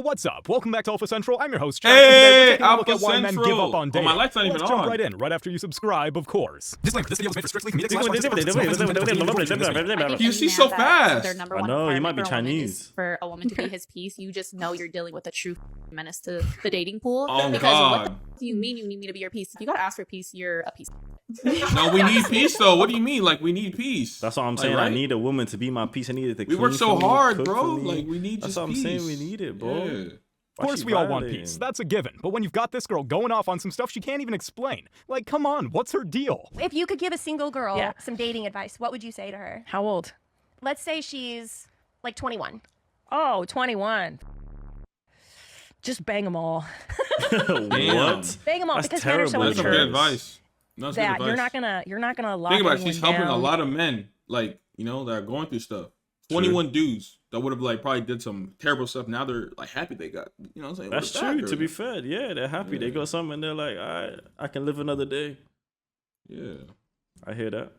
what's up? Welcome back to Alpha Central. I'm your host, Chad. Hey, Alpha Alpha Central. Men give up on dating. Oh, my light's not even Let's on. jump right in, right after you subscribe, of course. Disclaimer, this video was made for strictly comedic You see so fast. Their number I one know, you might be requirement for a woman is Chinese. for a woman to be his piece, you just know you're dealing with a true menace to the dating pool. Oh, because God. what do you mean you need me to be your piece? If you gotta ask for peace, you're a piece. No, we need peace though. What do you mean? Like we need peace? That's what I'm Like, saying. right? I need a woman to be my piece. I needed to We clean work so for me, hard, cook bro. for me. Like we need That's just what I'm peace. saying. We need it, bro. Yeah. Of course, we all want peace. That's a given. But when you've got this girl going off on some stuff she can't even explain, like, come on, what's her deal? If you could give a single girl some dating advice, what would you say to her? How old? Let's say she's like 21. Oh, 21. Just bang them all. What? Bang them all That's because men are so terrible That's some immature. good advice. No, that's good That advice. you're not gonna lock Think about it. anyone She's helping down. a lot of men, like that are going through stuff. 21 dudes that would have like probably did some terrible stuff. Now they're like happy they got. You know what I'm saying? That's What a bad true. To girl. be fair, yeah, they're happy. They got something. They're like, I can live another day. Yeah. I hear that.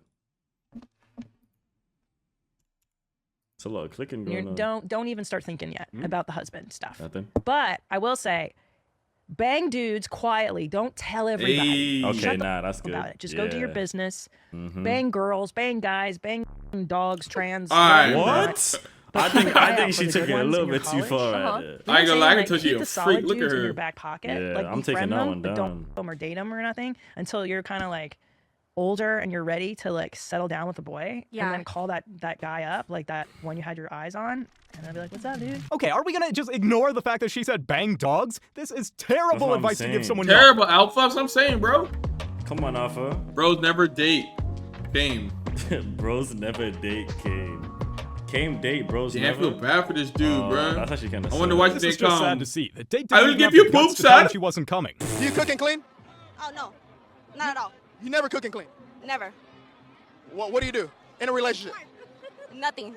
It's a lot of clicking going on. Don't even start thinking yet about the husband stuff. Nothing. But I will say, bang dudes quietly. Don't tell everybody. Hey. Okay, Shut the nah, that's good. about it. Just go do your Yeah. business. Mhm. Bang girls, bang guys, bang dogs, trans. All right, whatever you bro. want. What? I Keep an eye think out she for the took good it a ones little in your bit too college. far. Uh-huh. Right there. You know I ain't what gonna I'm lie, I saying? can tell Keep you the a solid freak. Look at dudes in her. your back pocket. Yeah, like I'm taking befriend that them, one but down. don't them or date them or nothing until you're kind of like older and you're ready to like settle down with a boy. Yeah. And then call that guy up, like that one you had your eyes on, and then be like, "What's up, dude?" Okay, are we gonna just ignore the fact that she said bang dogs? This is terrible what I'm advice to give saying. someone Terrible alpha. That's what I'm saying, bro. Come on, Alpha. Bros never date. Game. Bros never date Came. Came date, bros Damn, I never. feel bad for this dude, bro. That's actually kind of I wonder why she This didn't is just sad come. to see. The date I didn't will even give have you the guts poop, to tell her son. she wasn't coming. Do you cook and clean? Oh, no. Not at all. You never cook and clean. Never. What do you do in a relationship? Nothing.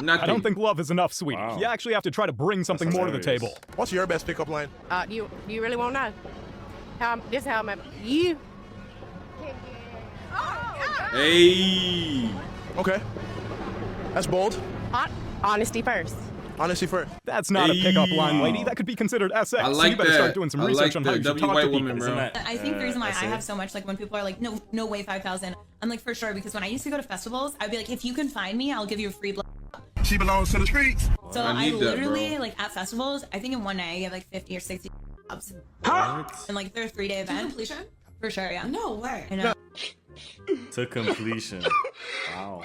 Nothing. I don't think love is enough, sweetie. Wow. You actually have to try to bring something more to the hilarious. table. What's your best pickup line? You really want to know? This is how I'm you. Hey. Okay. That's bold. Honesty first. Honesty first. That's not a pickup line, Wow. lady. That could be considered SX. I so like you better that. start doing some I research like on how that. you should W talk white to people. woman, bro. Isn't that, I think the reason why I that's it? have so much, like when people are like, no way 5,000, I'm like, for sure, because when I used to go to festivals, I'd be like, if you can find me, I'll give you a free blow. She belongs to the streets. So I I need that, literally, bro. like at festivals, I think in one night I get like 50 or 60 jobs. What? And like they're a 3-day event. Completion? For sure, yeah. No way. I know. To completion. Wow.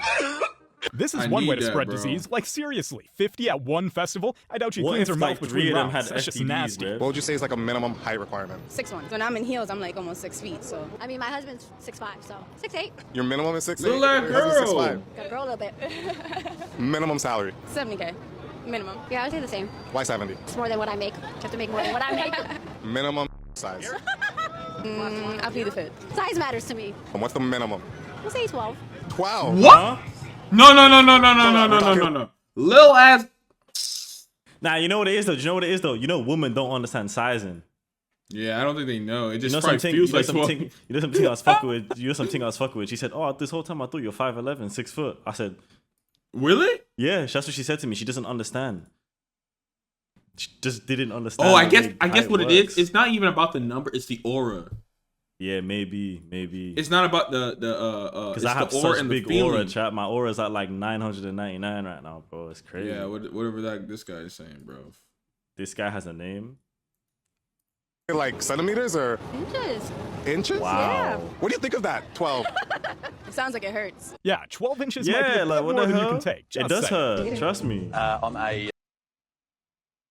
This is I one way need to that, spread bro. disease. Like, seriously, 50 at one festival? I doubt she What cleans if her like mouth 3 between of them rounds. had That's just STDs, nasty. man? What would you say is like a minimum height requirement? 6'1". When I'm in heels, I'm like almost 6 feet. So I mean, my husband's 6'5", so 6'8". Your minimum is 6'8"? Little ass Your husband's girl. 6'5". Gotta grow a little bit. Minimum salary. 70K minimum. Yeah, I would say the same. Why 70? It's more than what I make. You have to make more than what I make. Minimum size. I plead the fifth. Size matters to me. And what's the minimum? We'll say 12. 12. What? No. Lil ass. Nah, you know what it is though. You know what it is though. You know, women don't understand sizing. Yeah, I don't think they know. It You just know probably something. feels You know like something. You know something I was fucking with. You know something I was fucking with. She said, "Oh, this whole time I thought you're 5'11", 6 foot." I said, Really? "Yeah." That's what she said to me. She doesn't understand. She just didn't understand. Oh, I the guess way what height it is. works. It's not even about the number. It's the aura. Yeah, maybe. It's not about the Because it's I have the aura such and big the feeling. aura, chat. My aura is at like 999 right now, bro. It's crazy. Yeah, whatever this guy is saying, bro. This guy has a name. Like centimeters or Inches. inches? Wow. What do you think of that? 12. It sounds like it hurts. Yeah, 12 inches might be Yeah, a bit like what more the than you hell? can take. It Just does saying. hurt. Trust me. On a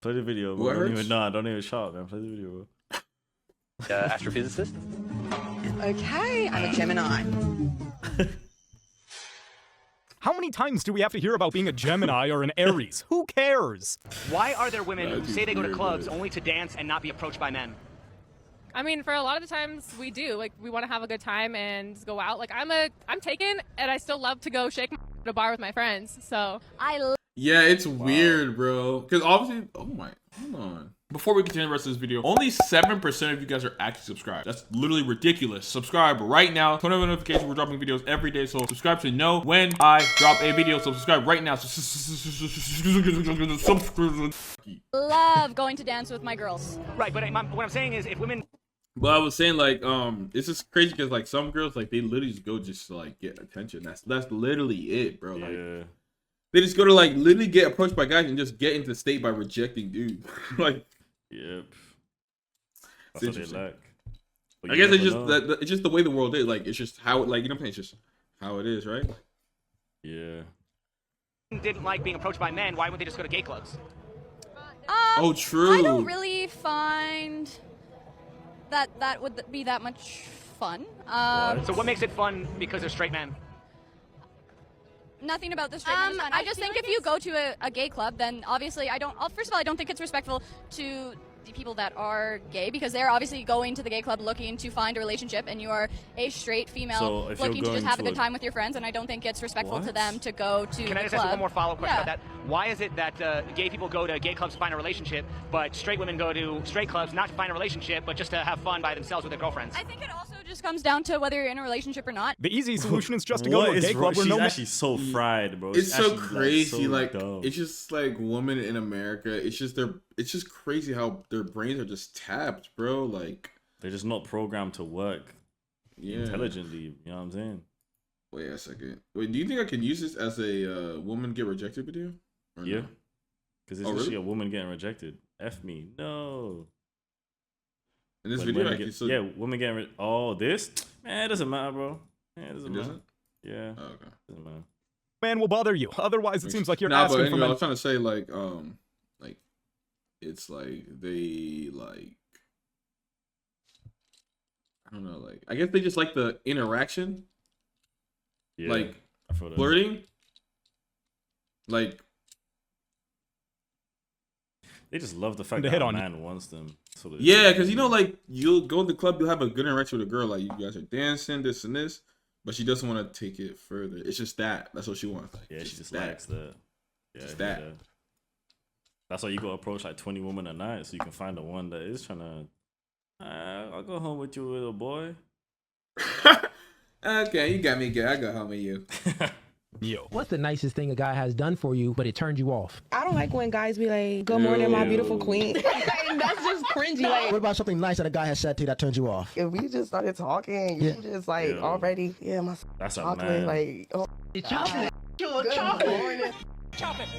Play the video, bro. What Don't hurts? even, don't even shut up, man. Play the video, bro. astrophysicist. Okay, I'm a Gemini. How many times do we have to hear about being a Gemini or an Aries? Who cares? Why are there women who That's say they go to weird, clubs man. only to dance and not be approached by men? I mean, for a lot of the times we do. Like, we want to have a good time and go out. Like, I'm taken, and I still love to go shake at a bar with my friends. So I Yeah, it's weird, bro. Because obviously, oh my, hold on. Before we continue the rest of this video, only 7% of you guys are actually subscribed. That's literally ridiculous. Subscribe right now. Turn on notifications. We're dropping videos every day, so subscribe to know when I drop a video. So subscribe right now. Love going to dance with my girls. Right, but what I'm saying is if women... But I was saying, like, it's just crazy because, like, some girls, like, they literally just go just to, like, get attention. That's literally it, bro. Like, they just go to, like, literally get approached by guys and just get into the state by rejecting dudes. Like, yep. That's what they lack. I guess it's just it's just the way the world is. Like, it's just how, like, you know what I'm saying? It's just how it is, right? Yeah. didn't like being approached by men, why wouldn't they just go to gay clubs? Oh, true. I don't really find that would be that much fun. So what makes it fun because they're straight men? Nothing about the straight men is fun. I just think if you go to a gay club, then obviously first of all, I don't think it's respectful to the people that are gay, because they're obviously going to the gay club looking to find a relationship, and you are a straight female looking to just have a good time with your friends, and I don't think it's respectful to them to go to the club. Can I just ask one more follow-up question about that? Why is it that gay people go to gay clubs to find a relationship, but straight women go to straight clubs not to find a relationship, but just to have fun by themselves with their girlfriends? I think it also just comes down to whether you're in a relationship or not. The easy solution is just to go to a gay club where She's no actually so fried, bro. It's so actually, crazy. Like, It's just like women in America. It's just crazy how their brains are just tapped, bro. Like, they're just not programmed to work intelligently. You know what I'm saying? Wait a second. Wait, do you think I can use this as a woman get rejected video? Yeah. Because it's really? actually a woman getting rejected. F me. No. In this Like, video, women women getting this? Man, it doesn't matter, bro. Man, it doesn't matter. Yeah. Oh, okay. Doesn't matter. man will bother you. Otherwise, it seems like you're but asking anyway, for I men. was trying to say, like, it's like they like, I don't know, like, I guess they just like the interaction, like flirting, like. They just love the fact To that hit a on you. man wants them. So Yeah, because you know, like, you'll go to the club, you'll have a good interaction with a girl, like, you guys are dancing, this and this, but she doesn't want to take it further. It's just that. That's what she wants. Like, yeah, she just likes that. Yeah, just that. That's why you go approach like 20 women a night, so you can find the one that is trying to. I'll go home with you, little boy. Okay, you got me good. I go home with you. Yo. What's the nicest thing a guy has done for you, but it turned you off? I don't like when guys be like, "Good morning, my beautiful queen." Like, that's just cringy. Like, What about something nice that a guy has said to you that turned you off? if we just started talking, you just like already, my That's a chocolate, man. like, oh, Chocolate. chocolate.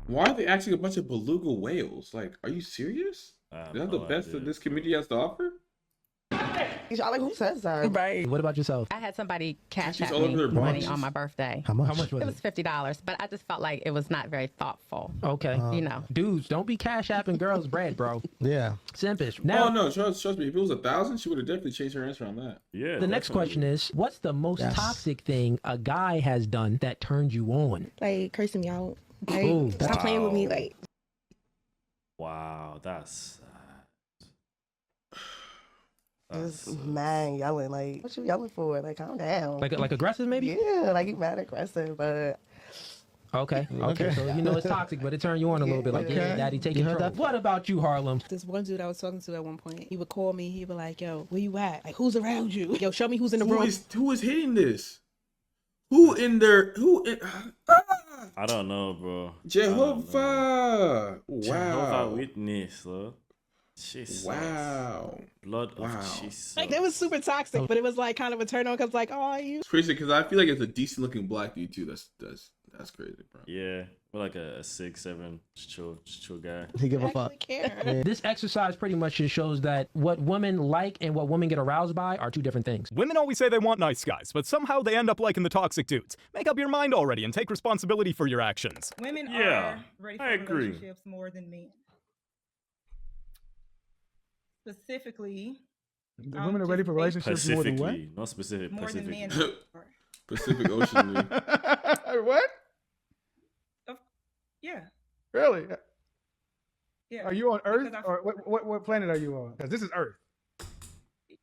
Why are they asking a bunch of beluga whales? Like, are you serious? Is that the best that this community has to offer? Y'all like, who says that? Right. What about yourself? I had somebody cash She's out all over me their money brunches. on my birthday. How much was It was $50, but I just felt like it was not very thoughtful. Okay. You know. Dudes, don't be cash apping girls bread, bro. Yeah. Simpish. No, Now, no, trust me. If it was 1,000, she would have definitely changed her answer on that. Yeah. the next question is, what's the most toxic thing a guy has done that turned you on? Like, cursing me out. Like, Ooh, stop playing with me. Like, Wow, that's. just mad yelling. Like, what you yelling for? Like, calm down. Like aggressive, maybe? Yeah, like you mad aggressive, but Okay. So you know it's toxic, but it turned you on a little bit. Like, yeah, daddy, take control. What about you, Harlem? this one dude I was talking to at one point, he would call me. He'd be like, "Yo, where you at? Like, who's around you? Yo, show me who's in the room." Who is hitting this? Who in there? I don't know, bro. Jehovah. Jehovah Wow. Witness, bro. Jesus. Wow. Blood of Jesus. Like, it was super toxic, but it was like kind of a turn on because, like, oh, you. It's crazy because I feel like it's a decent looking black dude too. That's crazy, bro. Yeah, we're like a 6'7", chill guy. He give a fuck. This exercise pretty much just shows that what women like and what women get aroused by are two different things. Women always say they want nice guys, but somehow they end up liking the toxic dudes. Make up your mind already and take responsibility for your actions. Women Yeah, are ready for I agree. relationships more than men. Specifically, Women are ready for relationships more than what? Pacifically, not specific. more than Pacific. men. are. Pacific Ocean. Dude. What? Yeah, Really? yeah. Are you on Earth Because or what planet are you on? Because this is Earth.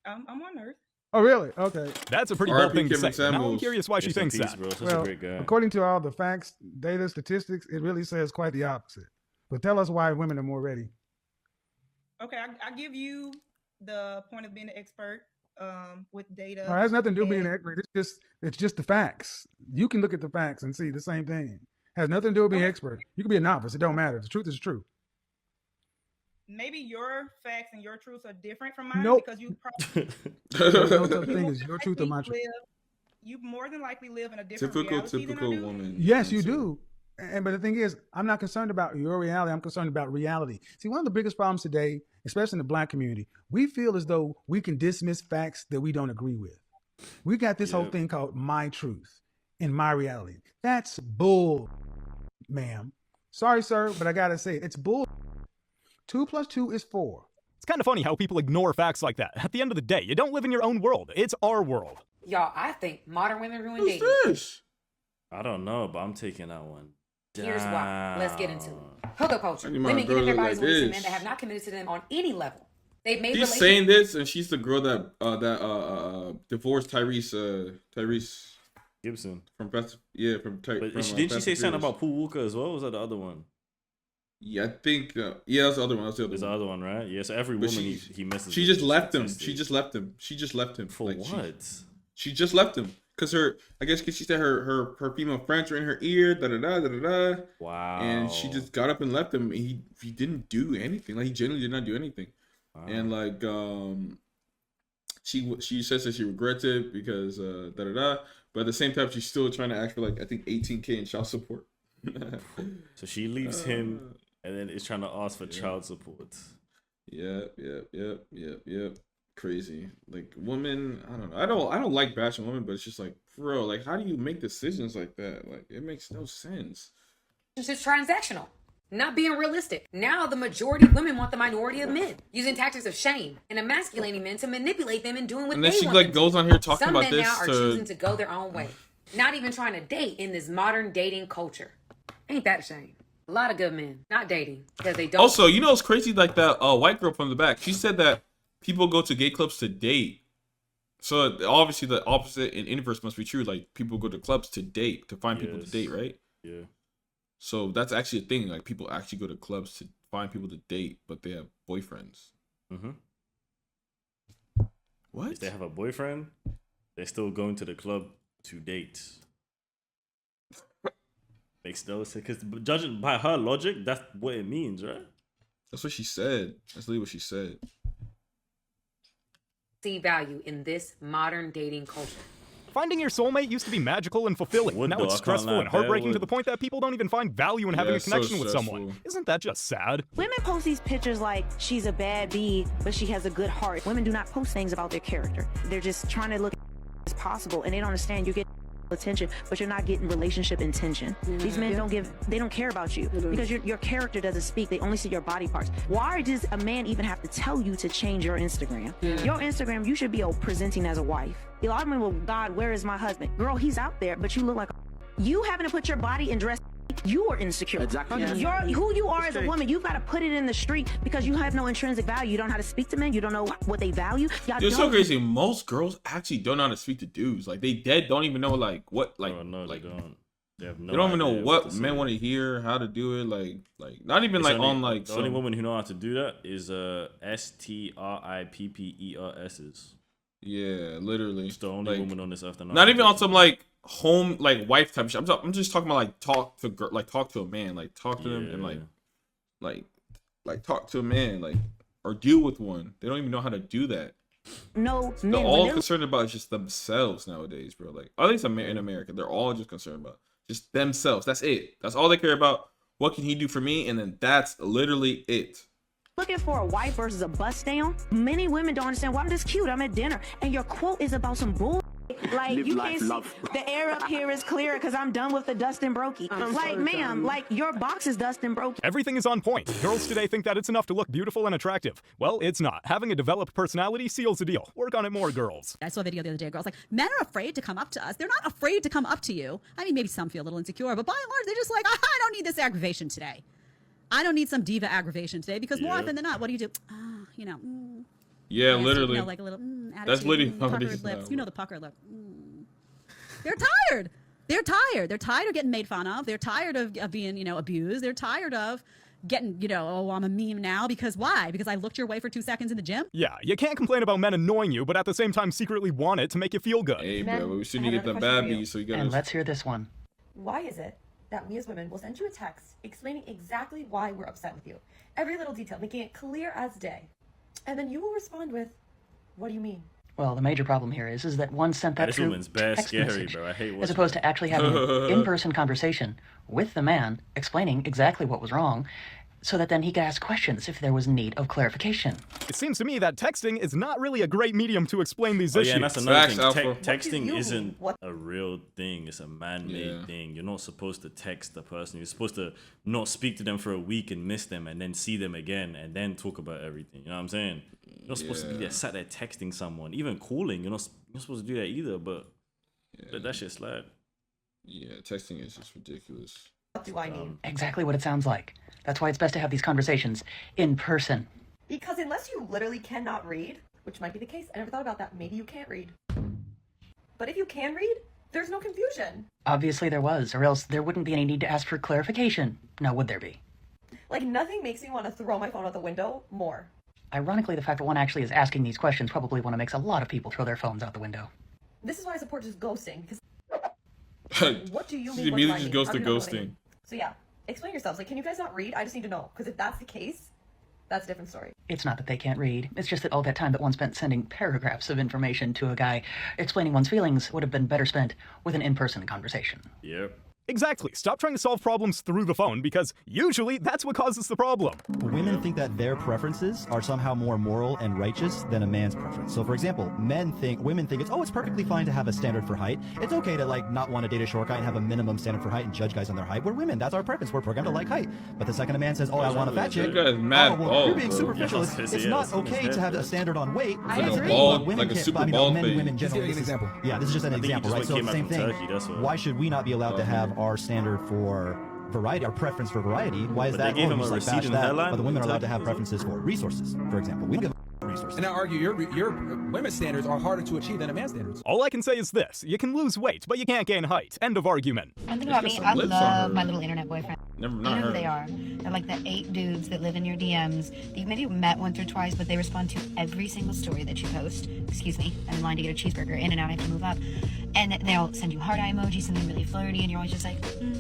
I'm on Earth. Oh, really? Okay. That's a pretty R.I.P. bold thing to Kevin say. Now I'm Samuels. curious why she Rest in thinks peace, that. bro. Such Well, a great guy. according to all the facts, data, statistics, it really says quite the opposite. But tell us why women are more ready. Okay, I give you the point of being an expert with data. It has nothing to do with being an expert. It's just the facts. You can look at the facts and see the same thing. Has nothing to do with being expert. You can be a novice. It don't matter. The truth is true. Maybe your facts and your truths are different from mine Nope. because you probably No such thing as your truth or my truth. you more than likely live in a different Typical reality than I do. woman. Yes, you do. But the thing is, I'm not concerned about your reality. I'm concerned about reality. See, one of the biggest problems today, especially in the Black community, we feel as though we can dismiss facts that we don't agree with. We got this whole thing called my truth and my reality. That's bull, ma'am. Sorry, sir, but I got to say, it's bull. 2 + 2 is 4. It's kind of funny how people ignore facts like that. At the end of the day, you don't live in your own world. It's our world. Y'all, I think modern women ruin Who's dating. this? I don't know, but I'm taking that one. Here's why. Let's get into it. Hookup culture. I need my Women girl giving their look bodies like away to this. men that have not committed to them on any level. They've made She's relationships. saying this, and she's the girl that divorced Tyrese Gibson from Fast. Yeah, from But from, didn't she Fast say and something Furious. about Paul Walker as well? Or was that the other one? Yeah, I think. Yeah, that's the other one. That's the other There's the one. other one, right? Yeah, so every But woman she- he messes She with just is left him. tested. She just left him. She just left him. For what? She just left him because I guess she said her female friends were in her ear. Da da da da da da. Wow. And she just got up and left him. He didn't do anything. Like he genuinely did not do anything. Wow. And like she says that she regrets it because da da da. But at the same time, she's still trying to ask for like I think $18,000 in child support. So she leaves him and then is trying to ask for child support. Yep. Crazy. Like women, I don't know. I don't like bashing women, but it's just like, bro, like how do you make decisions like that? Like it makes no sense. It's just transactional. Not being realistic. Now the majority of women want the minority of men, using tactics of shame and emasculating men to manipulate them and doing what And then they she want like them to. goes on here talking Some about men this now are to choosing to go their own way, not even trying to date in this modern dating culture. Ain't that a shame? A lot of good men not dating because they don't. Also, you know it's crazy like that white girl from the back. She said that people go to gay clubs to date. So obviously the opposite in inverse must be true. Like people go to clubs to date, to find people to date, right? Yeah. So that's actually a thing. Like people actually go to clubs to find people to date, but they have boyfriends. Mm-hmm. What? If they have a boyfriend, they're still going to the club to date. Makes no sense. Because judging by her logic, that's what it means, right? That's what she said. That's literally what she said. See value in this modern dating culture. Finding your soulmate used to be magical and fulfilling. Would Now though, it's I can't stressful lie, and heartbreaking that to the point that people don't even find value in having Yeah, a it's so connection with someone. stressful. Isn't that just sad? Women post these pictures like she's a bad bee, but she has a good heart. Women do not post things about their character. They're just trying to look as possible, and they don't understand you get attention, but you're not getting relationship intention. These men they don't care about you because your character doesn't speak. They only see your body parts. Why does a man even have to tell you to change your Instagram? Your Instagram, you should be presenting as a wife. A lot of men will, God, where is my husband? Girl, he's out there, but you look like you having to put your body in dress. You are insecure. Exactly. Who you are as a woman, you've got to put it in the street because you have no intrinsic value. You don't know how to speak to men. You don't know what they value. It's so crazy. Most girls actually don't know how to speak to dudes. Like they don't even know like what like no, like they don't. They have no they don't even know idea what to men say. want to hear, how to do it. Like not even It's like only- on like the only some- woman who know how to do that is STRIPPERS's. Yeah, literally. It's the only Like, woman on this earth that know not how to even do on it. some like home like wife type shit. I'm just talking about like talk to a man, like talk to them and like talk to a man, like or deal with one. They don't even know how to do that. No, They're men, all when concerned about just themselves nowadays, bro. Like at least in America, they're all just concerned about just themselves. That's it. That's all they care about. What can he do for me? And then that's literally it. looking for a wife versus a bust down. Many women don't understand, well, I'm just cute, I'm at dinner, and your quote is about some bull. Like, Live you life, can't see, love. the air up here is clear because I'm done with the Dustin Brokey. Like, ma'am, like, your box is Dustin Brokey. Everything is on point. Girls today think that it's enough to look beautiful and attractive. Well, it's not. Having a developed personality seals the deal. Work on it more, girls. I saw a video the other day. Girls like, men are afraid to come up to us. They're not afraid to come up to you. I mean, maybe some feel a little insecure, but by and large, they're just like, I don't need this aggravation today. I don't need some diva aggravation today because more often than not, what do? Yeah, so, literally. You know, like a little attitude, That's literally puckered lips. You know the pucker lip. They're tired. They're tired. They're tired of getting made fun of. They're tired of being, you know, abused. They're tired of getting, you know, oh, I'm a meme now. Because why? Because I looked your way for 2 seconds in the gym? Yeah, you can't complain about men annoying you, but at the same time secretly want it to make you feel good. Hey, bro, we shouldn't get the bad beats, so you gotta... And let's hear this one. Why is it that we as women will send you a text explaining exactly why we're upset with you? Every little detail, making it clear as day. And then you will respond with, what do you mean? Well, the major problem here is that one sent that This through woman's bad text scary, message, bro. I hate as watching opposed that. to actually having an in-person conversation with the man, explaining exactly what was wrong, so that then he could ask questions if there was need of clarification. It seems to me that texting is not really a great medium to explain these issues. Yeah, and that's another Facts, thing. Alpha. Texting isn't a real thing. It's a man-made thing. You're not supposed to text the person. You're supposed to not speak to them for a week and miss them and then see them again and then talk about everything. You know what I'm saying? You're not supposed to be there, sat there texting someone. Even calling, you're not supposed to do that either, but let that shit slide. Yeah, texting is just ridiculous. What do I need? Exactly what it sounds like. That's why it's best to have these conversations in person. Because unless you literally cannot read, which might be the case, I never thought about that, maybe you can't read. But if you can read, there's no confusion. Obviously there was, or else there wouldn't be any need to ask for clarification. Now would there be? Like nothing makes me want to throw my phone out the window more. Ironically, the fact that one actually is asking these questions probably one that makes a lot of people throw their phones out the window. This is why I support just ghosting, because what do you She mean? immediately just goes to ghosting. So yeah, explain yourselves. Like, can you guys not read? I just need to know, because if that's the case, that's a different story. It's not that they can't read. It's just that all that time that one spent sending paragraphs of information to a guy explaining one's feelings would have been better spent with an in-person conversation. Yep. Exactly. Stop trying to solve problems through the phone, because usually that's what causes the problem. Women think that their preferences are somehow more moral and righteous than a man's preference. So for example, women think it's perfectly fine to have a standard for height. It's okay to like not want to date a short guy and have a minimum standard for height and judge guys on their height. We're women, that's our preference. We're programmed to like height. But the second a man says, oh, I want a fat chick, That guy's mad you're being bald, bro. superficial. It's not okay to have a standard on weight. I agree. Bald, like a super bald men, thing. women Just generally. give me an example. Yeah, this is just an example, right? So it's the same thing. Why should we not be allowed to have our standard for variety, our preference for variety? Why is But that? they gave Oh, him you a just, like, receipt bash in the that, headline? but the women are allowed to have Turkey. preferences for resources, for example. We don't give a resources. And I argue your women's standards are harder to achieve than a man's standards. All I can say is this: you can lose weight, but you can't gain height. End of argument. One thing about me, I love my little internet boyfriend. Never You not know who heard. they are. They're like the 8 dudes that live in your DMs that you maybe met once or twice, but they respond to every single story that you post. Excuse me, I'm in line to get a cheeseburger, in and out, I have to move up. And they'll send you heart eye emojis, something really flirty, and you're always just like,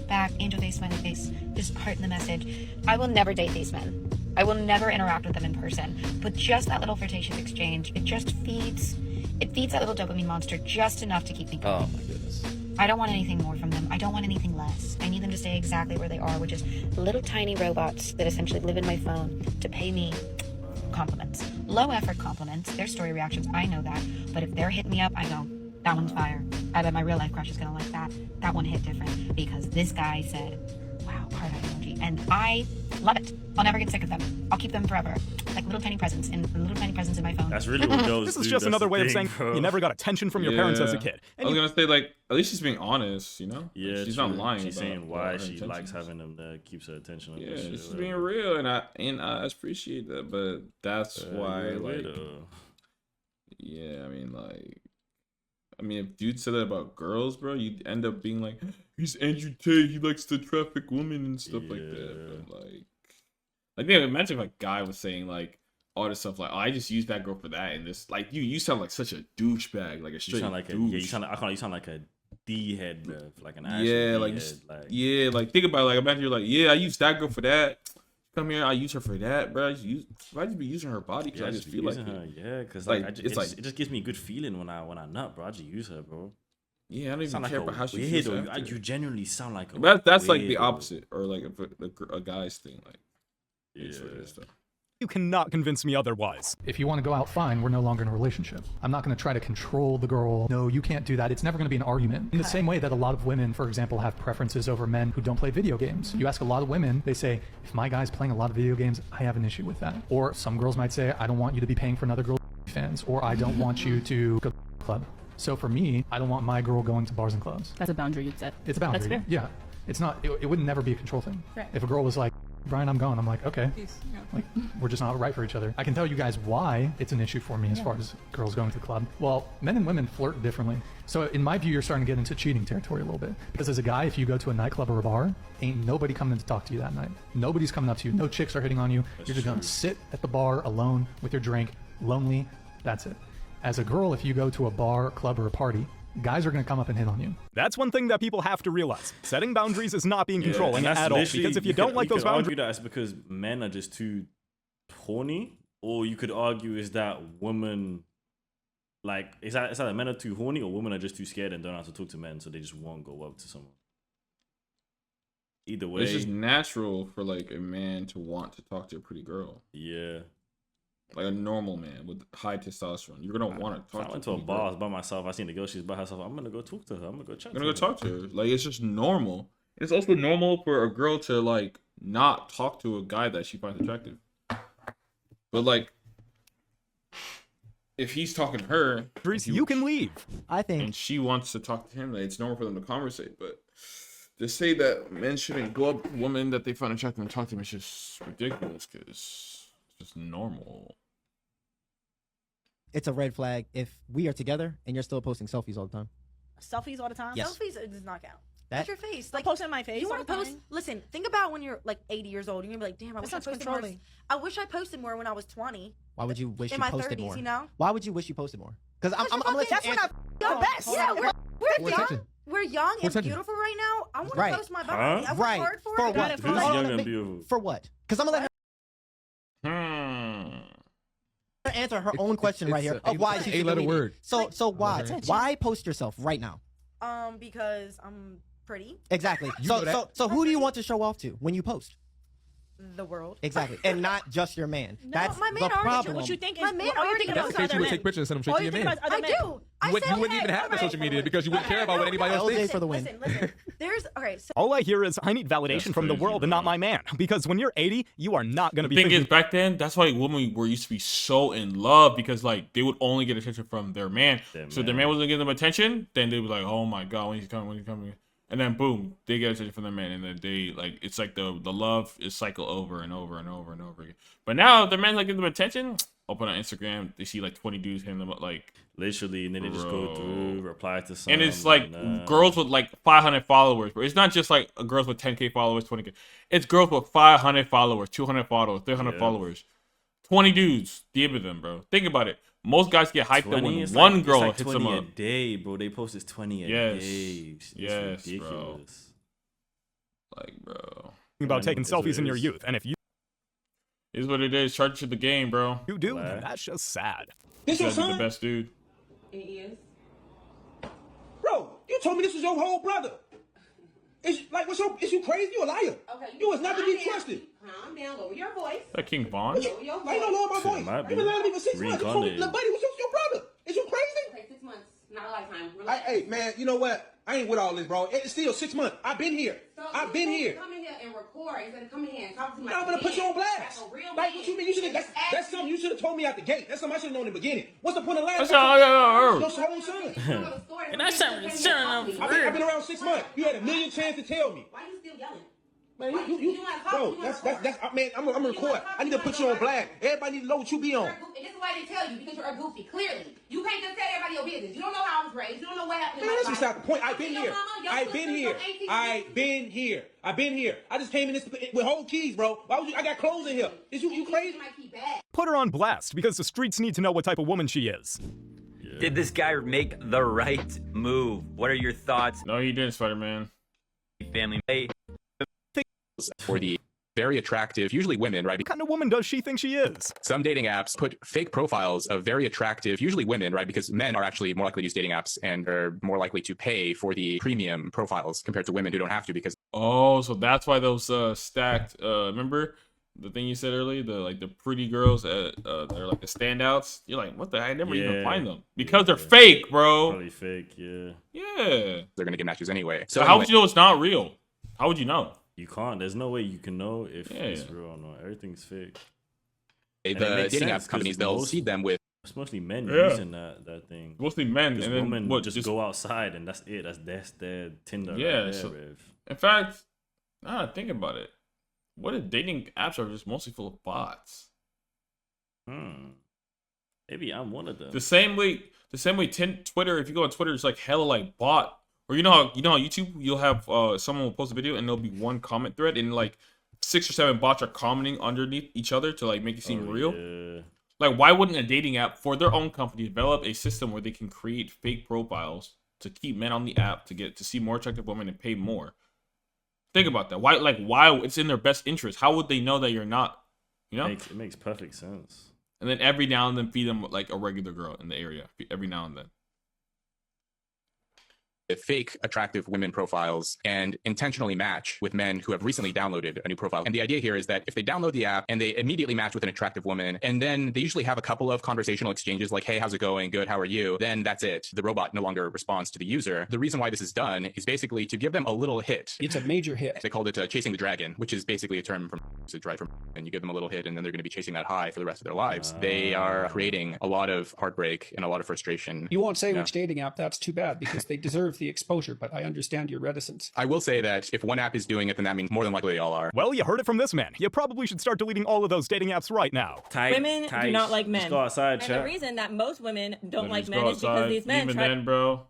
back, angel face, smiley face, just heart in the message. I will never date these men. I will never interact with them in person. But just that little flirtatious exchange, it just feeds that little dopamine monster just enough to keep me going. Oh my goodness. I don't want anything more from them. I don't want anything less. I need them to stay exactly where they are, which is little tiny robots that essentially live in my phone to pay me compliments. Low effort compliments. Their story reactions, I know that. But if they're hitting me up, I go, that one's fire. I bet my real life crush is gonna like that. That one hit different because this guy said, wow, heart eye emoji. And I love it. I'll never get sick of them. I'll keep them forever. Like little tiny presents in my phone. That's really what girls This is do. just That's another the way of thing, saying bro. you never got attention from your parents as a kid. I was gonna say, like, at least she's being honest, you know? Yeah, she's true. not lying. She's about saying why her she intentions. likes having them that keeps her attention. Yeah, shit, she's whatever. being real, and I appreciate that, but that's why, you're a like, weirdo. yeah, I mean, if dudes said that about girls, bro, you'd end up being like, he's Andrew Tate, he likes to traffic women and stuff like that. But yeah, imagine if a guy was saying like all this stuff, like, oh, I just used that girl for that, and this, like, you sound like such a douchebag, like a You straight sound like a douche. you sound like a D head, bro, like an actual Yeah, D like, head, just, yeah, like, think about it, like, imagine you're like, yeah, I used that girl for that. Come here, I use her for that, bro. Why just be using her body? Because Yeah, I just feel like using her, it. yeah, because like, like, it's like, it just gives me a good feeling when I nut, bro. I just use her, bro. yeah, I don't even Sound care like about how she weirdo. feels after. You genuinely sound like a That's like the weirdo. opposite, or like a guy's thing, like Yeah. stuff. You cannot convince me otherwise. If you want to go out, fine, we're no longer in a relationship. I'm not going to try to control the girl. No, you can't do that. It's never going to be an argument. In the same way that a lot of women, for example, have preferences over men who don't play video games. You ask a lot of women, they say, if my guy's playing a lot of video games, I have an issue with that. Or some girls might say, I don't want you to be paying for another girl's fans, or I don't want you to go to the club. So for me, I don't want my girl going to bars and clubs. That's a boundary you'd set. It's a boundary. That's fair. Yeah. It's not, it would never be a control thing. Right. If a girl was like, Brian, I'm going. I'm like, okay. Like, we're just not right for each other. I can tell you guys why it's an issue for me as far as girls going to the club. Well, men and women flirt differently. So in my view, you're starting to get into cheating territory a little bit. Because as a guy, if you go to a nightclub or a bar, ain't nobody coming to talk to you that night. Nobody's coming up to you. No chicks are hitting on you. You're just going to sit at the bar alone with your drink, lonely. That's it. As a girl, if you go to a bar, club, or a party, guys are going to come up and hit on you. That's one thing that people have to realize. Setting boundaries is not being controlling at all. Because if you don't like those boundaries... argue that it's because men are just too horny, or you could argue is that women... Like, it's either men are too horny or women are just too scared and don't know how to talk to men, so they just won't go up to someone. Either way. It's just natural for, like, a man to want to talk to a pretty girl. Yeah. Like a normal man with high testosterone. You're going to want to talk to her. I went to a bar by myself. I seen the girl, she's by herself. I'm going to go talk to her. I'm going to go chat to her. I'm going to go talk to her. Like, it's just normal. It's also normal for a girl to, like, not talk to a guy that she finds attractive. But, like, if he's talking to her, you can leave. I think. And she wants to talk to him, like, it's normal for them to conversate. But to say that men shouldn't go up to women that they find attractive and talk to them is just ridiculous because it's just normal. It's a red flag if we are together and you're still posting selfies all the time. Selfies all the time? Yes. Selfies does not count. That- That's your face. Like posting my face. You all want the to post? time. Listen, think about when you're like 80 years old. You're gonna be like, damn, I wish I sounds posted more. controlling. I wish I posted more when I was 20. Why would you wish in you my posted 30s, more? you know? Why would you wish you posted more? Because I'm gonna let you That's when answer. I'm the best. Yeah, we're For young. attention. We're young For and attention. beautiful right now. I want to Right. post my body. I work Right. hard for For it. what? Got it Hold for on, it. let me- For what? Because I'm gonna let her answer her own question right here of why she should eight-letter delete it. word. So why? Attention. Why post yourself right now? Because I'm pretty. Exactly. You know that. So who do you want to show off to when you post? The world. Exactly, and not just your man. That's my man the already- problem. what you think is- My man all you already think If that's the case, you would take pictures and send them straight to your man. I do. You wouldn't even have the social media because you wouldn't care about what anybody else thinks. for the win. Listen. There's okay. So All I hear is, I need validation from the world and not my man. Because when you're 80, you are not going to The be thing thinking... is, back then, that's why women were used to be so in love because, like, they would only get attention from their man. So if their man wasn't giving them attention, then they'd be like, oh my God, when he's coming. And then boom, they get attention from their man, and then they like it's like the love is cycle over and over and over and over again. But now the man's like giving them attention. Open on Instagram, they see like 20 dudes hitting them up like literally, and then they just go through, reply to some. and it's like girls with like 500 followers, but it's not just like girls with 10K followers, 20K. It's girls with 500 followers, 200 followers, 300 followers, 20 dudes DMing them, bro. Think about it. Most guys get hyped up when one girl hits them up. A day, bro. They post this 20 a day. It's ridiculous. Like, bro. about taking selfies in your youth. And if you... Is what it is. Charge to the game, bro. You do? That's just sad. This your son? The best dude. It is. Bro, you told me this was your whole brother. Is you crazy? You a liar. Okay. You was not to be trusted. Calm down. Lower your voice. That King Vaughn. I ain't no lower my voice. I've been lying to me for 6 months. You told me, buddy, was your brother. Is you crazy? Okay, 6 months. Not a lifetime. Relax. Hey, man, you know what? I ain't with all this, bro. It's still 6 months. I've been here. So I've been here. Come in here and record instead of coming here and talk to me. I'm gonna put you on blast. Like a real Like man. what you mean? You should that's something you should have told me at the gate. That's something I should have known in the beginning. What's the point of lying? That's all I Your whole son. And that's something. I've been around 6 months. You had a million chances to tell me. Why you still yelling? Man, bro, that's man. I'm gonna record. I need to put you on blast. Everybody need to know what you be on. And this is why they tell you, because you're a goofy. Clearly, you can't just tell everybody your business. You don't know how I was raised. You don't know what happened. Man, in that's my beside life. the point. I've been Your here. mama, your I've been sister, here. your auntie, I've been here. I've been here. I just came in this with whole keys, bro. Why would you? I got clothes in here. Is you crazy? Put her on blast, because the streets need to know what type of woman she is. Did this guy make the right move? What are your thoughts? No, he didn't, Spider-Man. Family. For the very attractive, usually women, right? What kind of woman does she think she is? Some dating apps put fake profiles of very attractive, usually women, right? Because men are actually more likely to use dating apps and are more likely to pay for the premium profiles compared to women who don't have to because. Oh, so that's why those stacked. Remember the thing you said earlier, the pretty girls they're like the standouts. You're like, what the heck? I never even find them because they're fake, bro. Probably fake, yeah. Yeah. They're gonna get matches anyway. So how would you know it's not real? How would you know? You can't. There's no way you can know if it's real or not. Everything's fake. The dating app companies, they'll seed them with. It's mostly men using that thing. Mostly men, Because and then women what? just go outside and that's it. That's their Tinder. Yeah. Right there, So, bruv. in fact, think about it. What if dating apps are just mostly full of bots? Maybe I'm one of them. The same way Twitter, if you go on Twitter, it's like hella like bot. Or you know how YouTube, you'll have someone will post a video and there'll be one comment thread and like 6 or 7 bots are commenting underneath each other to like make it seem real. Yeah. Like, why wouldn't a dating app for their own company develop a system where they can create fake profiles to keep men on the app to see more attractive women and pay more? Think about that. Why it's in their best interest? How would they know that you're not? You know, It makes perfect sense. And then every now and then feed them like a regular girl in the area. Every now and then. Fake attractive women profiles and intentionally match with men who have recently downloaded a new profile. And the idea here is that if they download the app and they immediately match with an attractive woman, and then they usually have a couple of conversational exchanges like, hey, how's it going? Good, how are you? Then that's it. The robot no longer responds to the user. The reason why this is done is basically to give them a little hit. It's a major hit. They called it chasing the dragon, which is basically a term from usage, right? And you give them a little hit and then they're going to be chasing that high for the rest of their lives. They are creating a lot of heartbreak and a lot of frustration. You won't say which dating app. That's too bad because they deserve the exposure, but I understand your reticence. I will say that if one app is doing it, then that means more than likely they all are. Well, you heard it from this man. You probably should start deleting all of those dating apps right now. Women do not like men. Just go outside, and chat. the reason that most women don't like Just men go is because outside. these men Even try then, bro.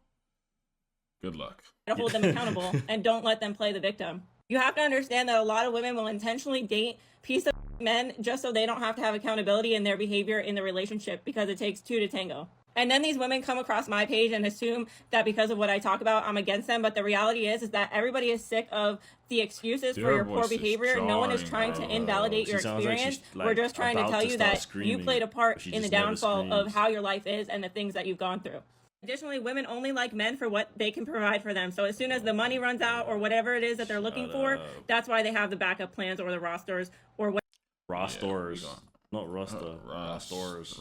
Good luck. to hold them accountable and don't let them play the victim. You have to understand that a lot of women will intentionally date piece of men just so they don't have to have accountability in their behavior in the relationship because it takes 2 to tango. And then these women come across my page and assume that because of what I talk about, I'm against them. But the reality is that everybody is sick of the excuses for your poor behavior. No one is trying to invalidate your experience. We're just trying to tell you that you played a part in the downfall of how your life is and the things that you've gone through. Additionally, women only like men for what they can provide for them. So as soon as the money runs out or whatever it is that they're looking for, that's why they have the backup plans or the rosters or what. Rosters. Not roster. Rosters.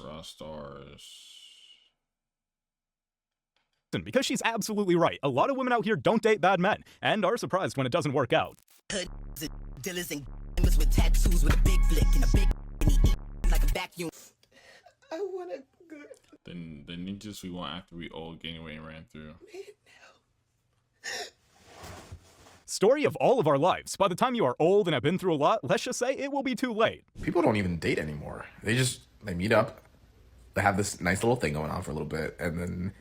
Because she's absolutely right. A lot of women out here don't date bad men and are surprised when it doesn't work out. Dealers and with tattoos with a big flick and a big and he eat like a vacuum. I want a good. The ninjas we want after we all gained weight and ran through. Story of all of our lives. By the time you are old and have been through a lot, let's just say it will be too late. People don't even date anymore. They meet up, they have this nice little thing going on for a little bit, and then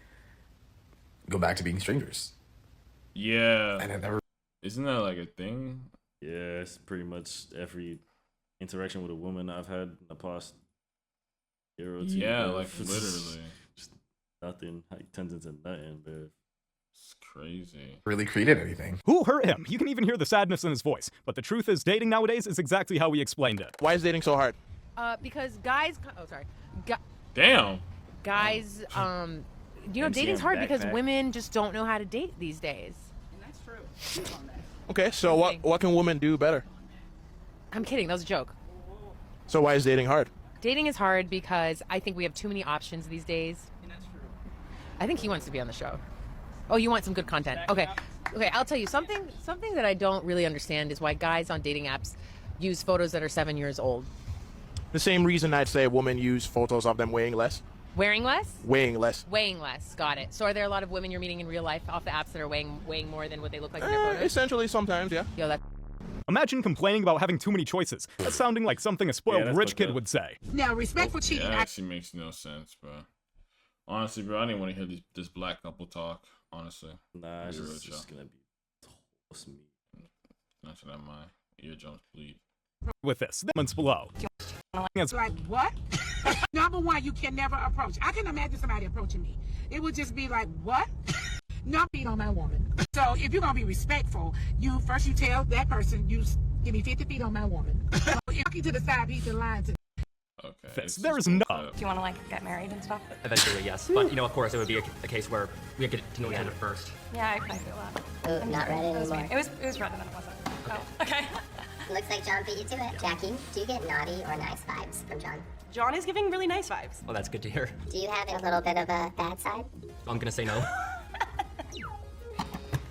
go back to being strangers. Yeah. And it never. Isn't that like a thing? Yeah, it's pretty much every interaction with a woman I've had in the past year or two. Yeah, bro. like literally. Just nothing. It turns into nothing, bro. It's crazy. Really created anything. Who hurt him? You can even hear the sadness in his voice. But the truth is, dating nowadays is exactly how we explained it. Why is dating so hard? Because guys. Oh, sorry. Damn. Guys. You know, dating's hard because women just don't know how to date these days. And that's true. Okay, so what can women do better? I'm kidding. That was a joke. So why is dating hard? Dating is hard because I think we have too many options these days. And that's true. I think he wants to be on the show. Oh, you want some good content? Okay. Okay, I'll tell you something that I don't really understand is why guys on dating apps use photos that are 7 years old. The same reason I'd say women use photos of them weighing less. Wearing less? Weighing less. Weighing less. Got it. So are there a lot of women you're meeting in real life off the apps that are weighing more than what they look like in their photos? Essentially, sometimes, yeah. Yo, that. Imagine complaining about having too many choices. That's sounding like something a spoiled rich kid would say. Now, respect for cheating. That actually makes no sense, bro. Honestly, bro, I didn't want to hear this black couple talk. Honestly. Nah, it's just gonna be horse meat. That's what my eardrums bleed. With this, the comments below. Like what? Number one, you can never approach. I can imagine somebody approaching me. It would just be like, what? Not beat on my woman. So if you're gonna be respectful, you tell that person, you give me 50 feet on my woman. If you to the side, he's in line to. Okay. There is no. Do you want to get married and stuff? Eventually, yes. But of course, it would be a case where we get to know each other first. Yeah, I feel that. Ooh, not ready anymore. It was rather than it wasn't. Oh, okay. Looks like John beat you to it. Jackie, do you get naughty or nice vibes from John? John is giving really nice vibes. Well, that's good to hear. Do you have a little bit of a bad side? I'm gonna say no.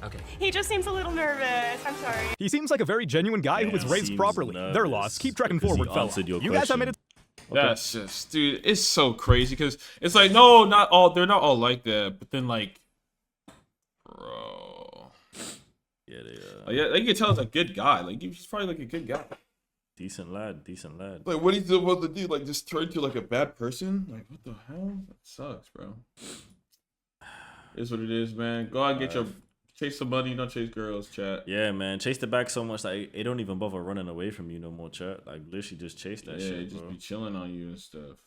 Okay. He just seems a little nervous. I'm sorry. He seems like a very genuine guy who was raised properly. Their loss. Keep trekking forward, fella. You guys have made it. That's just, dude, it's so crazy because it's like, no, not all, they're not all like that, but then like, bro. Yeah, they like, yeah, like you can tell it's a good guy. Like, he's probably like a good guy. Decent lad, decent lad. Like, what are you supposed to do? Like, just turn to like a bad person? Like, what the hell? That sucks, bro. Is what it is, man. Go out and get chase some money, don't chase girls, chat. Yeah, man. Chase the bag so much that it don't even bother running away from you no more, chat. Like, literally just chase that shit, just bro. be chilling on you and stuff.